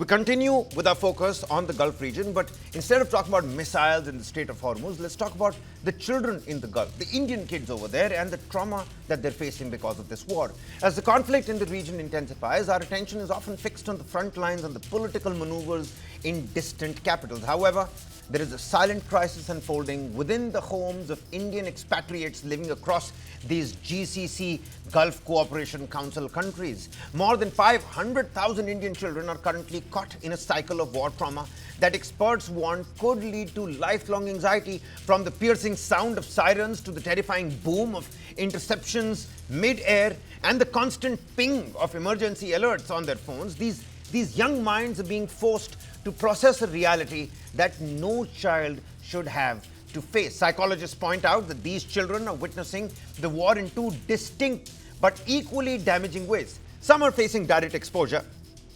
continue with our focus on the Gulf region, but instead of talking about missiles in the Strait of Hormuz, let's talk about the children in the Gulf, the Indian kids over there, and the trauma that they're facing because of this war. As the conflict in the region intensifies, our attention is often fixed on the front lines and the political maneuvers in distant capitals. However, there is a silent crisis unfolding within the homes of Indian expatriates living across these GCC Gulf Cooperation Council countries. More than 500,000 Indian children are currently caught in a cycle of war trauma that experts warn could lead to lifelong anxiety, from the piercing sound of sirens to the terrifying boom of interceptions mid-air and the constant ping of emergency alerts on their phones. These young minds are being forced to process a reality that no child should have to face. Psychologists point out that these children are witnessing the war in two distinct but equally damaging ways. Some are facing direct exposure.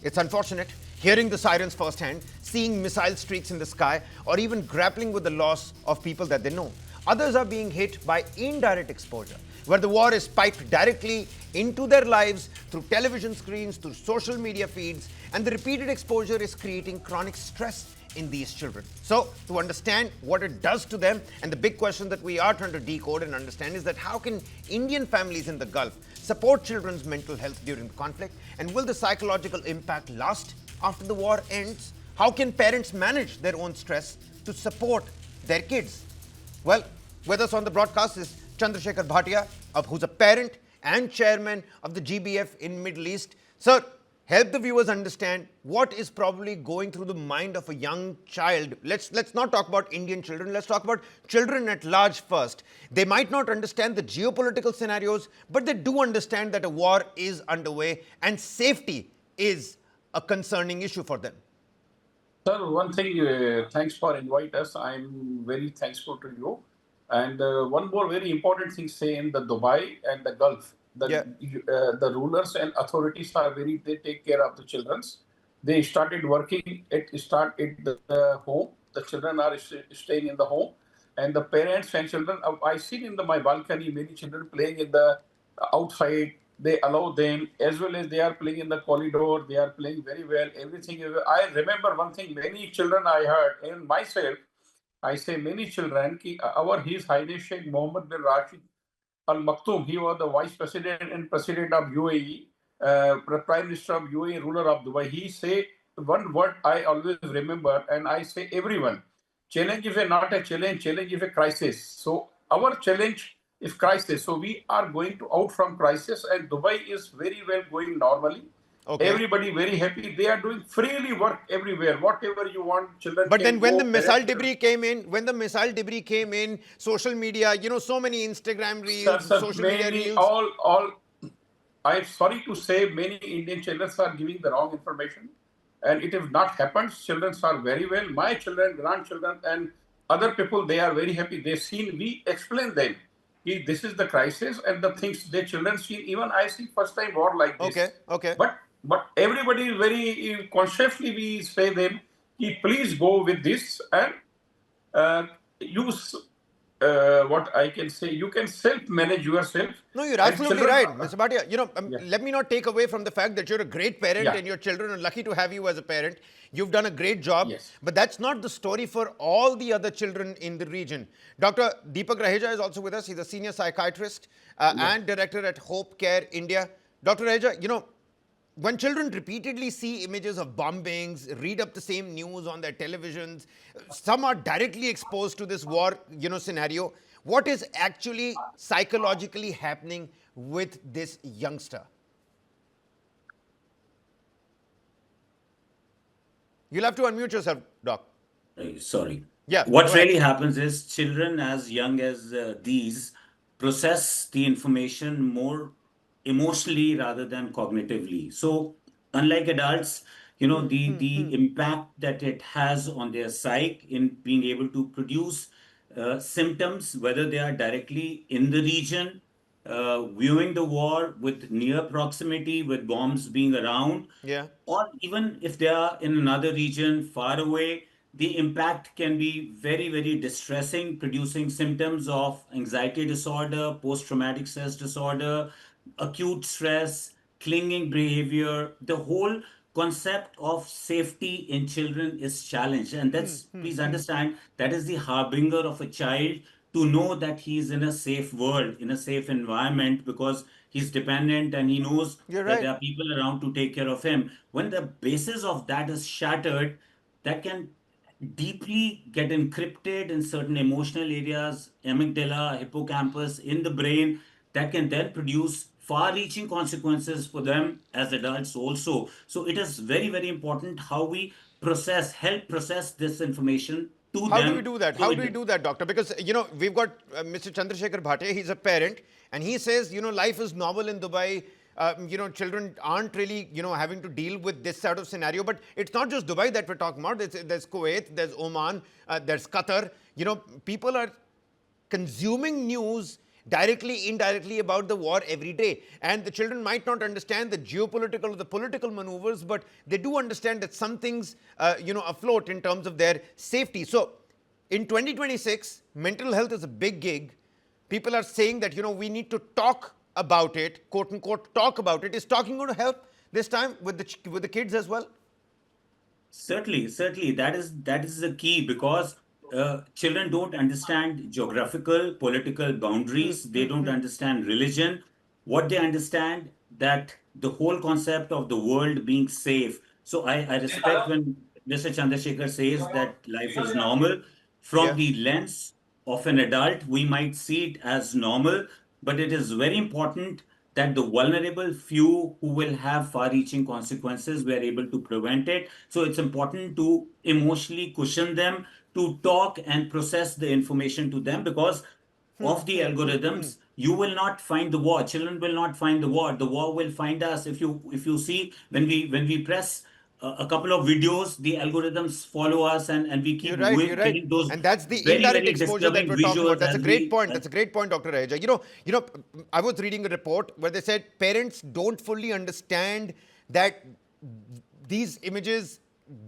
It's unfortunate, hearing the sirens firsthand, seeing missile streaks in the sky, or even grappling with the loss of people that they know. Others are being hit by indirect exposure, where the war is piped directly into their lives through television screens, through social media feeds, and the repeated exposure is creating chronic stress in these children. So, to understand what it does to them, and the big question that we are trying to decode and understand is that how can Indian families in the Gulf support children's mental health during the conflict, and will the psychological impact last after the war ends? How can parents manage their own stress to support their kids? Well, with us on the broadcast is Chandrasekhar Bhatia, who's a parent and chairman of the GBF in Middle East. Sir, help the viewers understand what is probably going through the mind of a young child. Let's not talk about Indian children. Let's talk about children at large first. They might not understand the geopolitical scenarios, but they do understand that a war is underway and safety is a concerning issue for them. Sir, one thing, thanks for inviting us. I'm very thankful to you. And one more very important thing, say in the Dubai and the Gulf, the rulers and authorities are they take care of the children. They started working at the home. The children are staying in the home, and the parents and children. I see in my balcony many children playing in the outside. They allow them, as well as they are playing in the corridor. They are playing very well. Everything. I remember one thing. Many children I heard, and myself, I say many children. His Highness Sheikh Mohammed bin Rashid Al Maktoum, he was the vice president and president of UAE, prime minister of UAE, ruler of Dubai. He say one word I always remember, and I say everyone: challenge is not a challenge. Challenge is a crisis. So our challenge is crisis. So we are going to out from crisis, and Dubai is very well going normally. Okay. Everybody very happy. They are doing freely work everywhere. Whatever you want, children. But then when the missile debris came in, social media, so many Instagram reels, social media reels. I'm sorry to say, many Indian children are giving the wrong information, and it has not happened. Children are very well. My children, grandchildren, and other people, they are very happy. They've seen. We explain them. This is the crisis, and the things their children see. Even I see first time war like this. Okay. But everybody is very consciously we say them, please go with this and use what I can say. You can self-manage yourself. No, you're absolutely right, Mr. Bhatia. Let me not take away from the fact that you're a great parent and your children are lucky to have you as a parent. You've done a great job. Yes. But that's not the story for all the other children in the region. Dr. Deepak Raheja is also with us. He's a senior psychiatrist and director at Hope Care India. Dr. Raheja, when children repeatedly see images of bombings, read up the same news on their televisions, some are directly exposed to this war, scenario. What is actually psychologically happening with this youngster? You'll have to unmute yourself, Doc. Sorry. Yeah. What really happens is children as young as these process the information more emotionally rather than cognitively. So unlike adults, the impact that it has on their psyche in being able to produce symptoms, whether they are directly in the region, viewing the war with near proximity, with bombs being around, or even if they are in another region far away, the impact can be very, very distressing, producing symptoms of anxiety disorder, post-traumatic stress disorder, acute stress, clinging behavior, the whole concept of safety in children is challenged. And that's, please understand, that is the harbinger of a child to know that he is in a safe world, in a safe environment, because he's dependent and he knows You're that right. there are people around to take care of him. When the basis of that is shattered, that can deeply get encrypted in certain emotional areas, amygdala, hippocampus in the brain, that can then produce far-reaching consequences for them as adults also. So it is very, very important how we help process this information to How do we them. do that? So How do we it, do that, doctor? Because, we've got Mr. Chandrasekhar Bhatia, he's a parent, and he says, life is normal in Dubai. Children aren't really, having to deal with this sort of scenario. But it's not just Dubai that we're talking about. There's Kuwait, there's Oman, there's Qatar. People are consuming news directly, indirectly about the war every day. And the children might not understand the geopolitical or the political maneuvers, but they do understand that some things, afloat in terms of their safety. So in 2026, mental health is a big gig. People are saying that, we need to talk about it, quote unquote, talk about it. Is talking going to help this time with the kids as well? certainly, certainly, that is the key, because children don't understand geographical, political boundaries. They don't understand religion. What they understand, that the whole concept of the world being safe. So I respect when Mr. Chandrasekhar says that life is normal. From Yeah. the lens of an adult, we might see it as normal, but it is very important that the vulnerable few who will have far-reaching consequences, we are able to prevent it. So it's important to emotionally cushion them, to talk and process the information to them, because of the algorithms, you will not find the war. Children will not find the war. The war will find us. If you see, when we press a couple of videos, the algorithms follow us, and we You're keep right, you're right. getting those And that's the very, indirect very exposure that disturbing we're talking about. visuals That's a as great we point. That's a great point, Dr. Raheja. I was reading a report where they said parents don't fully understand that these images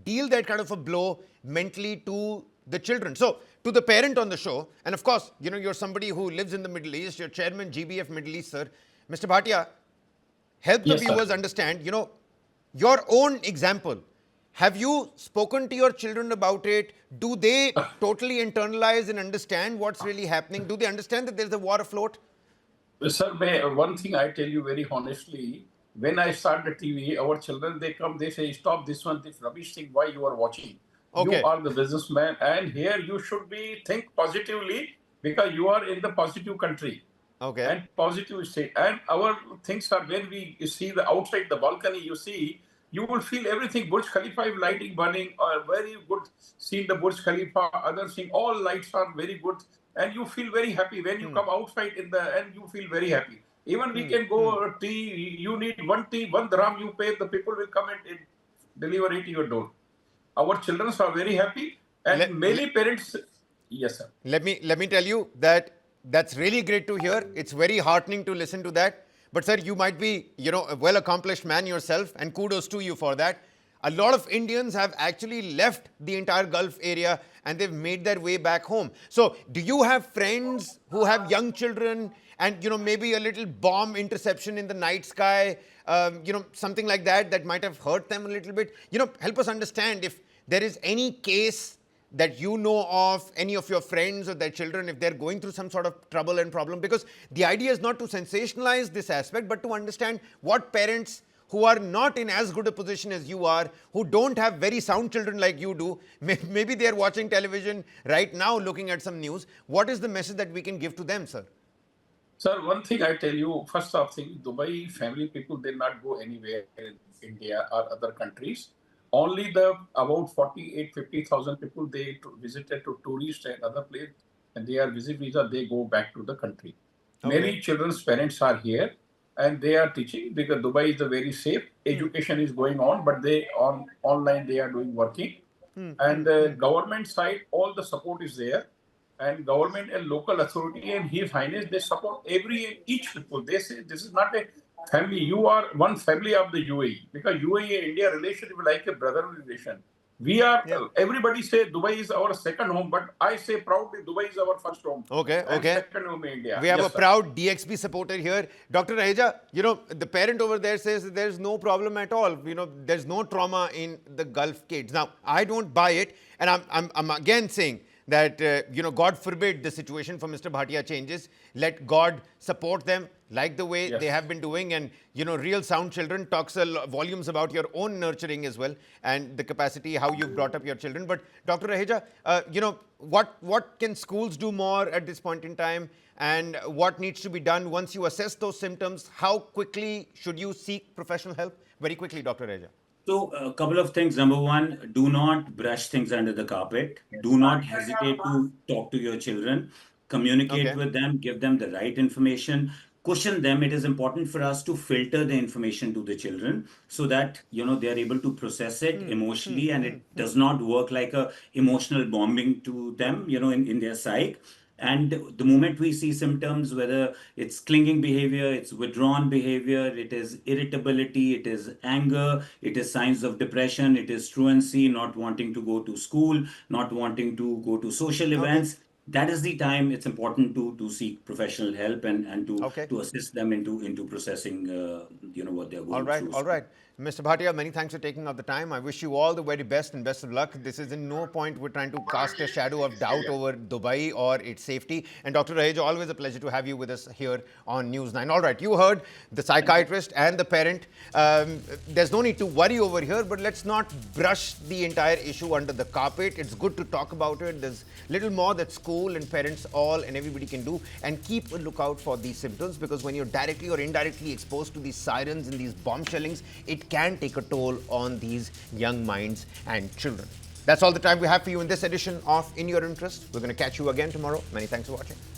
deal that kind of a blow mentally to the children. So, to the parent on the show, and of course, you're somebody who lives in the Middle East, you're chairman GBF Middle East, sir. Mr. Bhatia, help the Yes, sir. viewers understand, your own example. Have you spoken to your children about it? Do they totally internalize and understand what's really happening? Do they understand that there's a war afloat? Sir, one thing I tell you very honestly, when I start the TV, our children, they come, they say, stop this one, this rubbish thing, why you are watching? You Okay. are the businessman, and here you should be think positively, because you are in the positive country Okay. and positive state. And our things are, when we see the outside the balcony, you see, you will feel everything. Burj Khalifa lighting burning, very good. Seeing the Burj Khalifa, other thing, all lights are very good, and you feel very happy when you come outside in the, and you feel very happy. Even we can go tea. You need one tea, 1 dirham you pay. The people will come and deliver it to your door. Our children are very happy, and Let, many parents. Yes, sir. let me tell you that that's really great to hear. It's very heartening to listen to that. But sir, you might be, a well accomplished man yourself, and kudos to you for that. A lot of Indians have actually left the entire Gulf area and they've made their way back home. So, do you have friends who have young children and, maybe a little bomb interception in the night sky, something like that might have hurt them a little bit? Help us understand if there is any case that you know of, any of your friends or their children, if they're going through some sort of trouble and problem. Because the idea is not to sensationalize this aspect, but to understand what parents who are not in as good a position as you are, who don't have very sound children like you do, maybe they're watching television right now looking at some news. What is the message that we can give to them, sir? Sir, one thing I tell you, first of thing, Dubai family people, they not go anywhere in India or other countries. Only the about 48, 50,000 people, they visited to tourist and other place, and they are visit visa, they go back to the country. Okay. Many children's parents are here and they are teaching, because Dubai is a very safe. Education is going on, but they online they are doing working. And the government side, all the support is there, and government and local authority and His Highness, they support each people. They say this is not a family. You are one family of the UAE, because UAE and India relationship is like a brotherly relation. We are, everybody say Dubai is our second home, but I say proudly Dubai is our first home. Okay, And okay. second home in India. We have Yes, a sir. proud DXP supporter here. Dr. Raheja, the parent over there says that there's no problem at all. There's no trauma in the Gulf kids. Now, I don't buy it. And I'm again saying that, God forbid the situation for Mr. Bhatia changes. Let God support them like the way they have been doing. And, real sound children talks volumes about your own nurturing as well and the capacity, how you've brought up your children. But Dr. Raheja, what can schools do more at this point in time? And what needs to be done once you assess those symptoms? How quickly should you seek professional help? Very quickly, Dr. Raheja. So, a couple of things. Number one, do not brush things under the carpet. Do not hesitate to talk to your children. Communicate with them, give them the right information, cushion them. It is important for us to filter the information to the children so that, they are able to process it emotionally and it does not work like a emotional bombing to them, in their psyche. And the moment we see symptoms, whether it's clinging behavior, it's withdrawn behavior, it is irritability, it is anger, it is signs of depression, it is truancy, not wanting to go to school, not wanting to go to social events, that is the time it's important to seek professional help and to assist them into processing what they're going through. All right. Mr. Bhatia, many thanks for taking out the time. I wish you all the very best and best of luck. This is in no point we're trying to cast a shadow of doubt over Dubai or its safety. And Dr. Raheja, always a pleasure to have you with us here on News9. All right, you heard the psychiatrist and the parent. There's no need to worry over here, but let's not brush the entire issue under the carpet. It's good to talk about it. There's little more that school and parents all and everybody can do, and keep a lookout for these symptoms, because when you're directly or indirectly exposed to these sirens and these bombshellings, it can take a toll on these young minds and children. That's all the time we have for you in this edition of In Your Interest. We're going to catch you again tomorrow. Many thanks for watching.